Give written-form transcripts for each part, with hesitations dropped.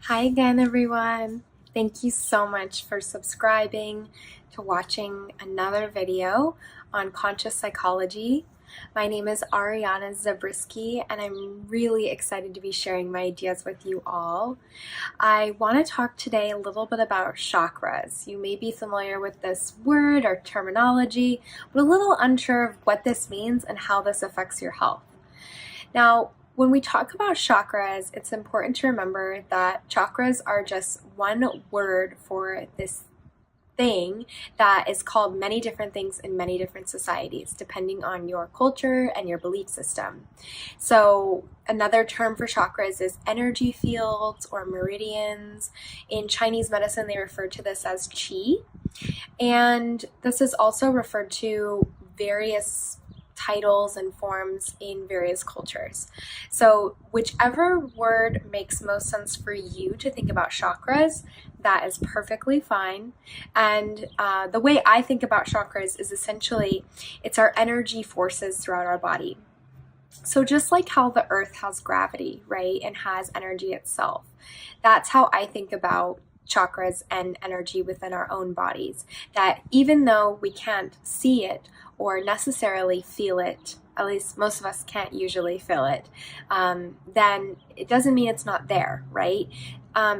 Hi again, everyone. Thank you so much for subscribing to watching another video on conscious psychology. My name is Ariana Zabriskie, and I'm really excited to be sharing my ideas with you all. I want to talk today a little bit about chakras. You may be familiar with this word or terminology, but a little unsure of what this means and how this affects your health. Now, when we talk about chakras, it's important to remember that chakras are just one word for this thing that is called many different things in many different societies, depending on your culture and your belief system. So another term for chakras is energy fields or meridians. In Chinese medicine, they refer to this as qi. And this is also referred to various titles and forms in various cultures. So whichever word makes most sense for you to think about chakras, that is perfectly fine. And the way I think about chakras is essentially it's our energy forces throughout our body. So just like how the earth has gravity, right, and has energy itself, that's how I think about chakras and energy within our own bodies. That even though we can't see it or necessarily feel it, at least most of us can't usually feel it, then it doesn't mean it's not there, right?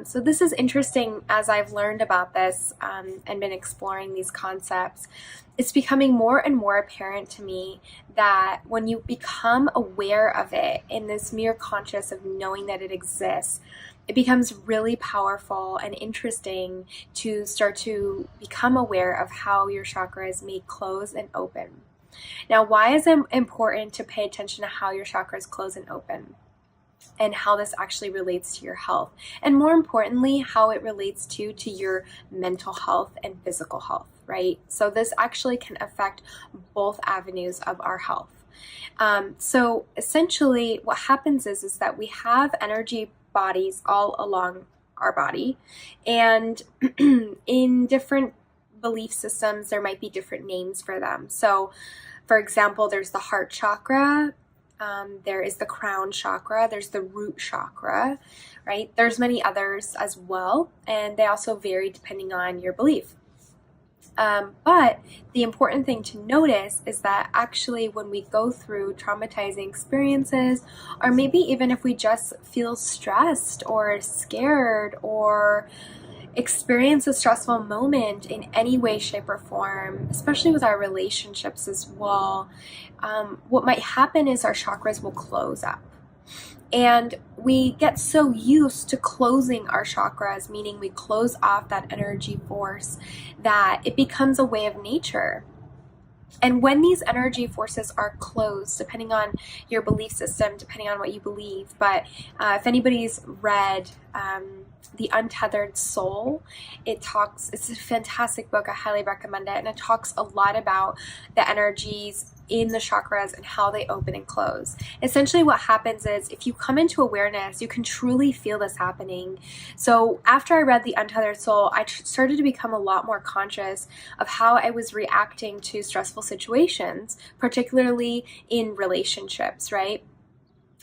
So this is interesting as I've learned about this and been exploring these concepts. It's becoming more and more apparent to me that when you become aware of it in this mere conscious of knowing that it exists, it becomes really powerful and interesting to start to become aware of how your chakras may close and open. Now, why is it important to pay attention to how your chakras close and open and how this actually relates to your health? And more importantly, how it relates to your mental health and physical health, right? So this actually can affect both avenues of our health. So essentially what happens is that we have energy bodies all along our body, and in different belief systems there might be different names for them. So for example, there's the heart chakra, there is the crown chakra, there's the root chakra, right? There's many others as well, and they also vary depending on your belief. But the important thing to notice is that actually when we go through traumatizing experiences, or maybe even if we just feel stressed or scared or experience a stressful moment in any way, shape, or form, especially with our relationships as well, what might happen is our chakras will close up. And we get so used to closing our chakras, meaning we close off that energy force, that it becomes a way of nature. And when these energy forces are closed, depending on your belief system, depending on what you believe, but if anybody's read The Untethered Soul, it's a fantastic book, I highly recommend it, and it talks a lot about the energies in the chakras and how they open and close. Essentially what happens is if you come into awareness, you can truly feel this happening. So after I read The Untethered Soul, I started to become a lot more conscious of how I was reacting to stressful situations, particularly in relationships, right?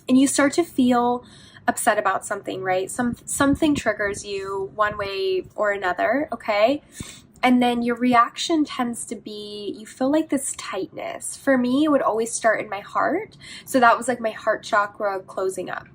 And you start to feel upset about something, right? Something triggers you one way or another, okay? And then your reaction tends to be, you feel like this tightness. For me, it would always start in my heart. So that was like my heart chakra closing up.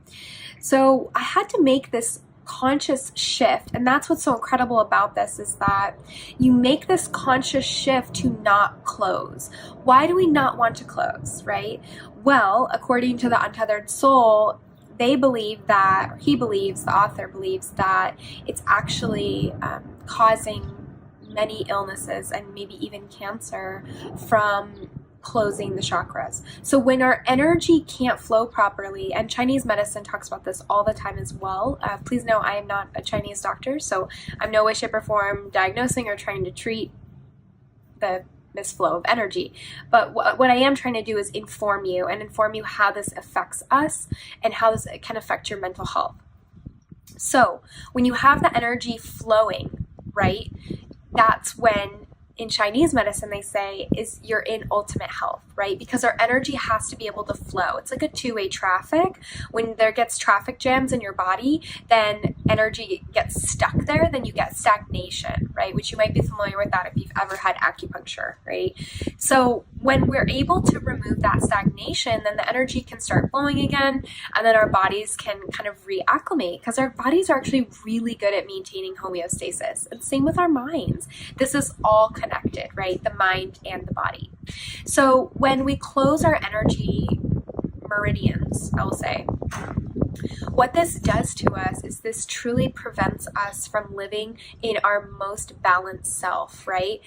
So I had to make this conscious shift. And that's what's so incredible about this, is that you make this conscious shift to not close. Why do we not want to close, right? Well, according to the Untethered Soul, they believe that, or he believes, the author believes that it's actually causing many illnesses and maybe even cancer from closing the chakras. So when our energy can't flow properly, and Chinese medicine talks about this all the time as well. Please know I am not a Chinese doctor, so I'm no way, shape, or form diagnosing or trying to treat the misflow of energy. But what I am trying to do is inform you how this affects us and how this can affect your mental health. So when you have the energy flowing, right, that's when in Chinese medicine they say is you're in ultimate health. right? Because our energy has to be able to flow. It's like a two-way traffic. When there gets traffic jams in your body, then energy gets stuck there, then you get stagnation, right? Which you might be familiar with that if you've ever had acupuncture, right? So when we're able to remove that stagnation, then the energy can start flowing again, and then our bodies can kind of reacclimate, because our bodies are actually really good at maintaining homeostasis. And same with our minds. This is all connected, right? The mind and the body. So when we close our energy meridians, I will say, what this does to us is this truly prevents us from living in our most balanced self, right?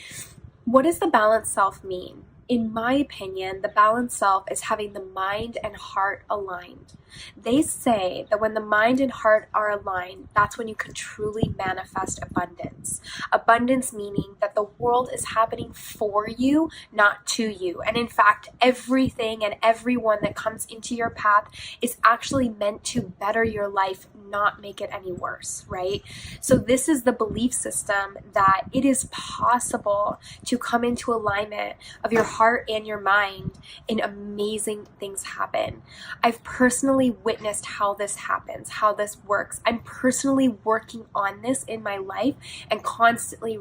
What does the balanced self mean? In my opinion, the balanced self is having the mind and heart aligned. They say that when the mind and heart are aligned, that's when you can truly manifest abundance. Abundance meaning that the world is happening for you, not to you. And in fact, everything and everyone that comes into your path is actually meant to better your life, not make it any worse, right? So this is the belief system that it is possible to come into alignment of your heart and your mind, and amazing things happen. I've personally witnessed how this happens, how this works. I'm personally working on this in my life and constantly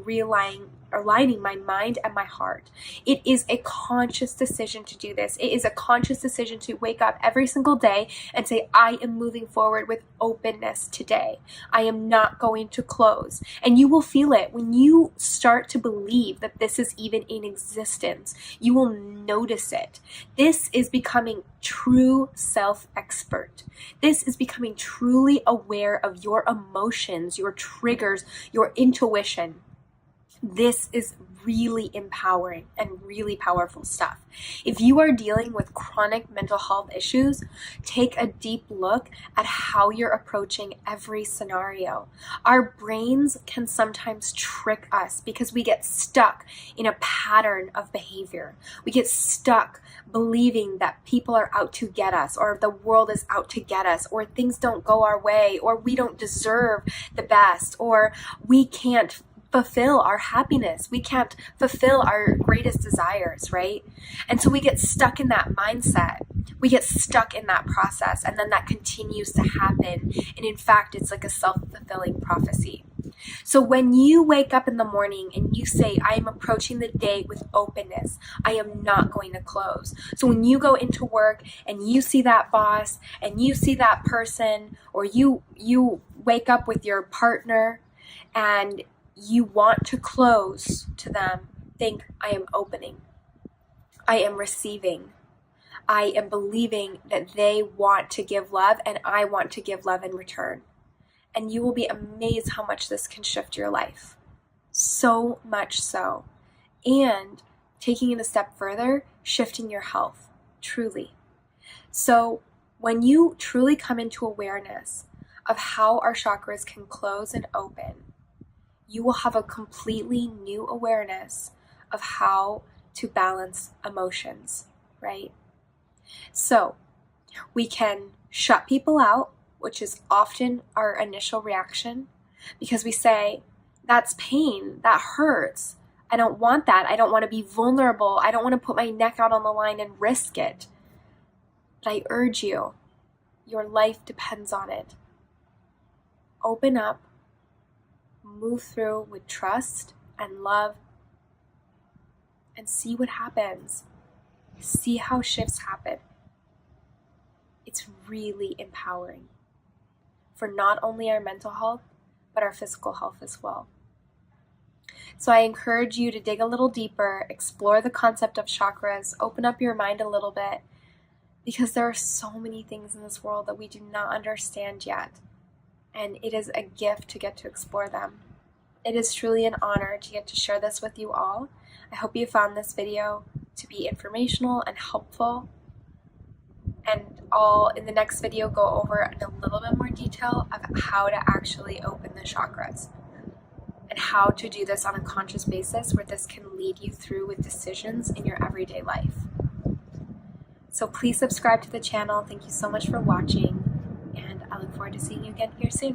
aligning my mind and my heart. It is a conscious decision to do this. It is a conscious decision to wake up every single day and say, I am moving forward with openness today. I am not going to close. And you will feel it when you start to believe that this is even in existence. You will notice it. This is becoming true self-expert. This is becoming truly aware of your emotions, your triggers, your intuition. This is really empowering and really powerful stuff. If you are dealing with chronic mental health issues, take a deep look at how you're approaching every scenario. Our brains can sometimes trick us because we get stuck in a pattern of behavior. We get stuck believing that people are out to get us, or the world is out to get us, or things don't go our way, or we don't deserve the best, or we can't fulfill our happiness. We can't fulfill our greatest desires, right? And so we get stuck in that mindset. We get stuck in that process, and then that continues to happen. And in fact, it's like a self-fulfilling prophecy. So when you wake up in the morning and you say, I am approaching the day with openness, I am not going to close. So when you go into work and you see that boss and you see that person, or you wake up with your partner and you want to close to them, think, I am opening. I am receiving. I am believing that they want to give love and I want to give love in return. And you will be amazed how much this can shift your life. So much so. And taking it a step further, shifting your health, truly. So when you truly come into awareness of how our chakras can close and open, you will have a completely new awareness of how to balance emotions, right? So we can shut people out, which is often our initial reaction, because we say, that's pain, that hurts. I don't want that. I don't want to be vulnerable. I don't want to put my neck out on the line and risk it. But I urge you, your life depends on it. Open up. Move through with trust and love and see what happens. See how shifts happen. It's really empowering for not only our mental health, but our physical health as well. So I encourage you to dig a little deeper, explore the concept of chakras, open up your mind a little bit, because there are so many things in this world that we do not understand yet. And it is a gift to get to explore them. It is truly an honor to get to share this with you all. I hope you found this video to be informational and helpful. And I'll, in the next video, go over in a little bit more detail of how to actually open the chakras and how to do this on a conscious basis, where this can lead you through with decisions in your everyday life. So please subscribe to the channel. Thank you so much for watching, and I look forward to seeing you again here soon.